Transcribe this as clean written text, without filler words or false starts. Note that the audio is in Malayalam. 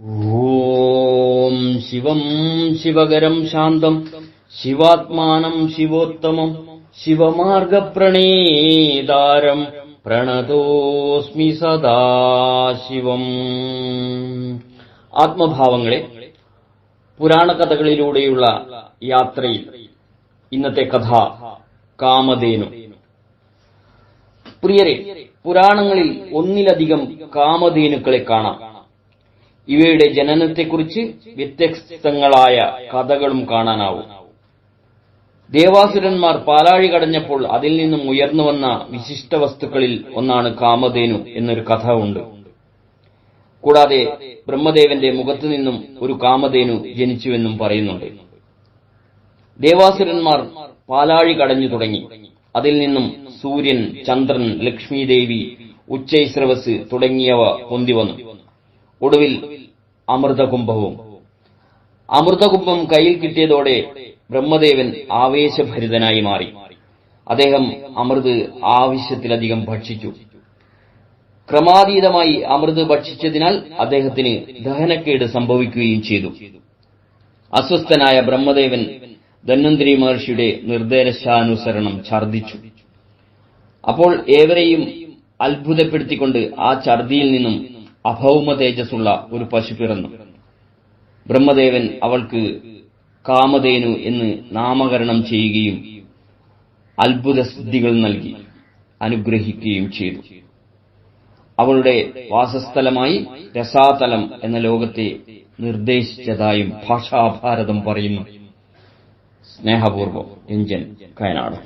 ഓം ശിവം ശിവകരം ശാന്തം ശിവാത്മാനം ശിവോത്തമം ശിവമാർഗപ്രണേതാരം പ്രണതോസ്മി സദാശിവം. ആത്മഭാവങ്ങളെ, പുരാണകഥകളിലൂടെയുള്ള യാത്രയിൽ ഇന്നത്തെ കഥ കാമധേനു. പ്രിയരെ, പുരാണങ്ങളിൽ ഒന്നിലധികം കാമധേനുക്കളെ കാണാം. ഇവയുടെ ജനനത്തെക്കുറിച്ച് വ്യത്യസ്തങ്ങളായ കഥകളും കാണാനാവും. ദേവാസുരന്മാർ പാലാഴി കടഞ്ഞപ്പോൾ അതിൽ നിന്നും ഉയർന്നുവന്ന വിശിഷ്ട വസ്തുക്കളിൽ ഒന്നാണ് കാമധേനു എന്നൊരു കഥ ഉണ്ട്. കൂടാതെ ബ്രഹ്മദേവന്റെ മുഖത്തു നിന്നും ഒരു കാമധേനു ജനിച്ചുവെന്നും പറയുന്നുണ്ട്. ദേവാസുരന്മാർ പാലാഴി കടഞ്ഞു തുടങ്ങി. അതിൽ നിന്നും സൂര്യൻ, ചന്ദ്രൻ, ലക്ഷ്മീദേവി, ഉച്ചൈസ്രവസ് തുടങ്ങിയവ പൊന്തിവന്നു. ഒടുവിൽ അമൃതകുംഭവും. അമൃതകുംഭം കയ്യിൽ കിട്ടിയതോടെ ബ്രഹ്മദേവൻ ആവേശഭരിതനായി മാറി. അദ്ദേഹം അമൃത് ആവശ്യത്തിലധികം ഭക്ഷിച്ചു. ക്രമാതീതമായി അമൃത് ഭക്ഷിച്ചതിനാൽ അദ്ദേഹത്തിന് ദഹനക്കേട് സംഭവിക്കുകയും ചെയ്തു. അസ്വസ്ഥനായ ബ്രഹ്മദേവൻ ധന്വന്തരി മഹർഷിയുടെ നിർദ്ദേശാനുസരണം ഛർദിച്ചു. അപ്പോൾ ഏവരെയും അത്ഭുതപ്പെടുത്തിക്കൊണ്ട് ആ ഛർദിയിൽ നിന്നും അഭൗമ തേജസ്സുള്ള ഒരു പശു പിറന്നു. ബ്രഹ്മദേവൻ അവൾക്ക് കാമധേനു എന്ന് നാമകരണം ചെയ്യുകയും അത്ഭുത സിദ്ധികൾ നൽകി അനുഗ്രഹിക്കുകയും ചെയ്തു. അവളുടെ വാസസ്ഥലമായി രസാതലം എന്ന ലോകത്തെ നിർദ്ദേശിച്ചതായും ഭാഷാഭാരതം പറയുന്നു. സ്നേഹപൂർവ്വം രഞ്ജൻ കയനാട്.